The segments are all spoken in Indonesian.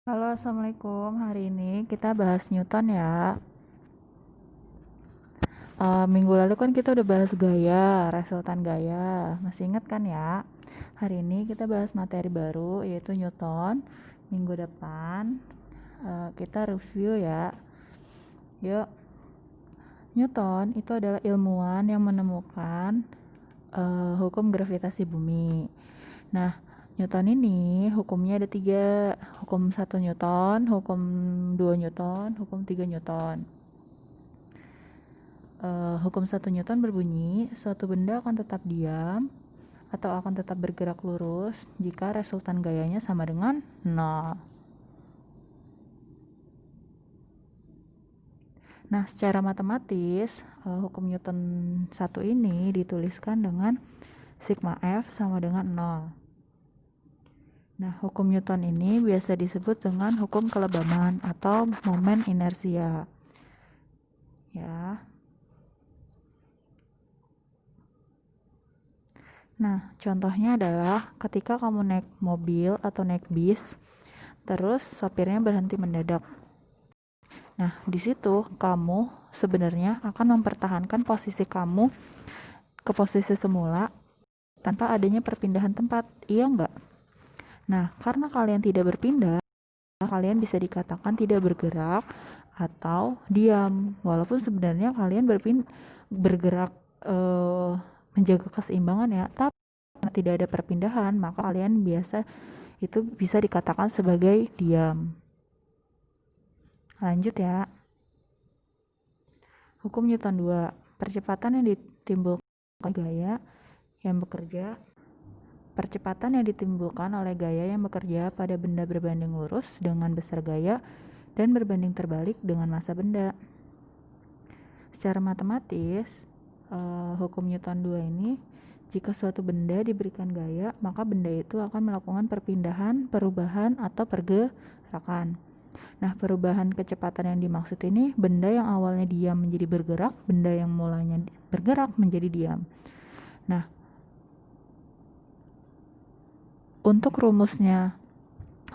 Halo, Assalamualaikum. Hari ini kita bahas Newton ya. Minggu lalu kan kita udah bahas gaya, resultan gaya. Masih ingat kan ya? Hari ini kita bahas materi baru yaitu Newton. Minggu depan kita review ya. Yuk. Newton itu adalah ilmuwan yang menemukan hukum gravitasi bumi. Nah, Newton ini hukumnya ada 3, hukum 1 Newton, hukum 2 Newton, hukum 3 Newton. Hukum 1 Newton berbunyi, suatu benda akan tetap diam atau akan tetap bergerak lurus jika resultan gayanya sama dengan 0. Nah, secara matematis, hukum Newton 1 ini dituliskan dengan sigma F sama dengan 0. Nah, hukum Newton ini biasa disebut dengan hukum kelebaman atau momen inersia. Ya. Nah, contohnya adalah ketika kamu naik mobil atau naik bis, terus sopirnya berhenti mendadak. Nah, di situ kamu sebenarnya akan mempertahankan posisi kamu ke posisi semula tanpa adanya perpindahan tempat, iya enggak? Nah, karena kalian tidak berpindah, kalian bisa dikatakan tidak bergerak atau diam, walaupun sebenarnya kalian bergerak menjaga keseimbangan ya, tapi karena tidak ada perpindahan, maka kalian biasa itu bisa dikatakan sebagai diam. Lanjut ya. Hukum Newton 2. Percepatan yang ditimbulkan oleh gaya yang bekerja pada benda berbanding lurus dengan besar gaya dan berbanding terbalik dengan massa benda. Secara matematis, hukum Newton 2 ini, jika suatu benda diberikan gaya, maka benda itu akan melakukan perpindahan, perubahan, atau pergerakan. Nah, perubahan kecepatan yang dimaksud ini, benda yang awalnya diam menjadi bergerak, benda yang mulanya bergerak menjadi diam. Nah, untuk rumusnya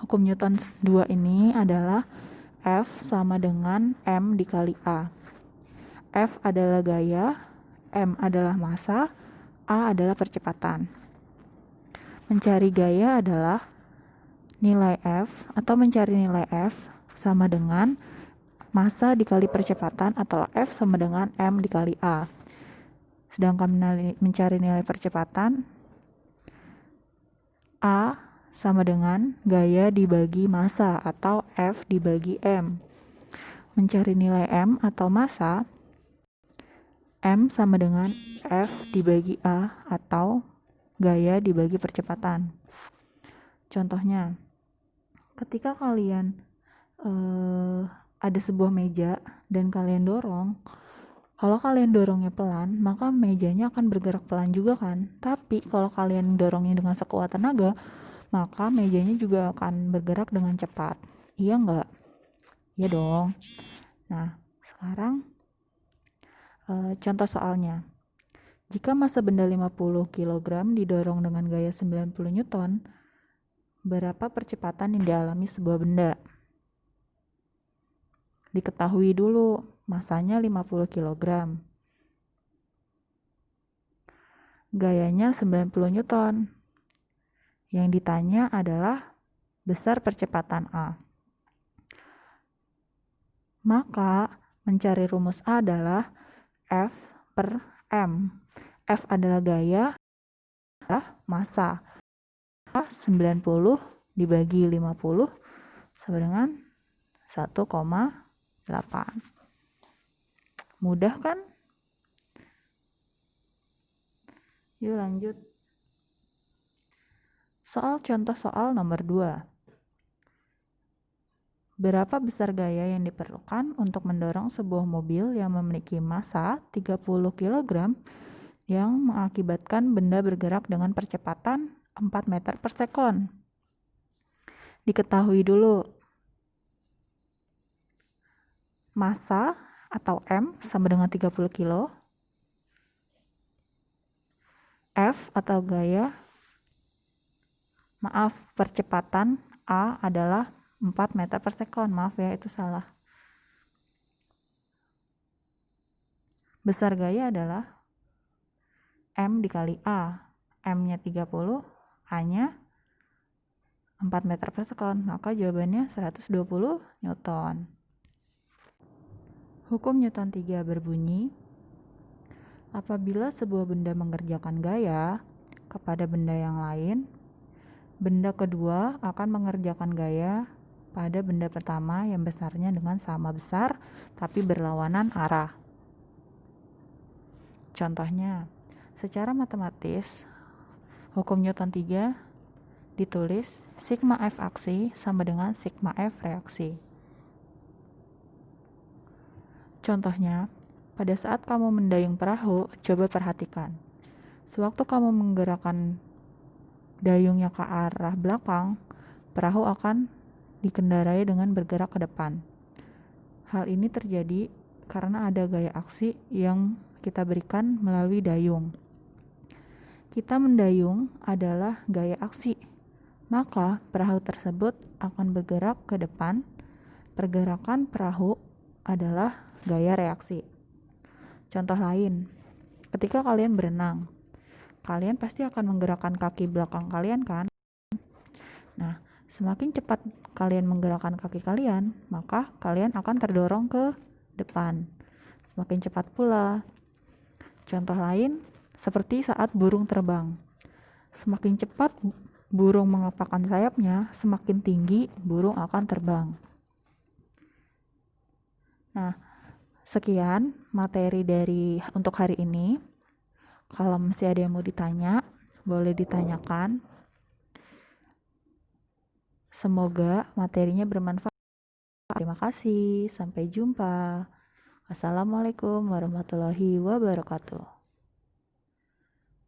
hukum Newton 2 ini adalah F sama dengan M dikali A. F adalah gaya, M adalah massa, A adalah percepatan. Mencari gaya adalah nilai F atau mencari nilai F sama dengan massa dikali percepatan atau F sama dengan M dikali A. Sedangkan mencari nilai percepatan, A sama dengan gaya dibagi massa atau F dibagi M. Mencari nilai M atau massa, M sama dengan F dibagi A atau gaya dibagi percepatan. Contohnya, ketika kalian ada sebuah meja dan kalian dorong, kalau kalian dorongnya pelan, maka mejanya akan bergerak pelan juga kan. Tapi kalau kalian dorongnya dengan sekuat tenaga, maka mejanya juga akan bergerak dengan cepat. Iya enggak? Iya dong. Nah, sekarang contoh soalnya. Jika massa benda 50 kg didorong dengan gaya 90 Newton, berapa percepatan yang dialami sebuah benda? Diketahui dulu, massanya 50 kg. Gayanya 90 Newton. Yang ditanya adalah besar percepatan A. Maka mencari rumus A adalah F per M. F adalah gaya, adalah massa. 90 dibagi 50 sama dengan 1,8. Mudah kan? Yuk lanjut. Contoh soal nomor 2. Berapa besar gaya yang diperlukan untuk mendorong sebuah mobil yang memiliki massa 30 kg yang mengakibatkan benda bergerak dengan percepatan 4 meter per sekon? Diketahui dulu, massa atau M sama dengan 30 kilo, F atau percepatan A adalah 4 meter per sekon. Maaf ya, itu salah. Besar gaya adalah M dikali A. M-nya 30, A-nya 4 meter per sekon. Maka jawabannya 120 Newton. Hukum Newton 3 berbunyi, apabila sebuah benda mengerjakan gaya kepada benda yang lain, benda kedua akan mengerjakan gaya pada benda pertama yang besarnya dengan sama besar tapi berlawanan arah. Contohnya, secara matematis, hukum Newton 3 ditulis sigma F aksi sama dengan sigma F reaksi. Contohnya, pada saat kamu mendayung perahu, coba perhatikan. Sewaktu kamu menggerakkan dayungnya ke arah belakang, perahu akan dikendarai dengan bergerak ke depan. Hal ini terjadi karena ada gaya aksi yang kita berikan melalui dayung. Kita mendayung adalah gaya aksi, maka perahu tersebut akan bergerak ke depan. Pergerakan perahu adalah gaya reaksi. Contoh lain, ketika kalian berenang, kalian pasti akan menggerakkan kaki belakang kalian kan? Nah, semakin cepat kalian menggerakkan kaki kalian, maka kalian akan terdorong ke depan. Semakin cepat pula. Contoh lain, seperti saat burung terbang. Semakin cepat burung mengepakkan sayapnya, semakin tinggi burung akan terbang. Nah, sekian materi untuk hari ini. Kalau masih ada yang mau ditanya, boleh ditanyakan. Semoga materinya bermanfaat. Terima kasih. Sampai jumpa. Wassalamualaikum warahmatullahi wabarakatuh.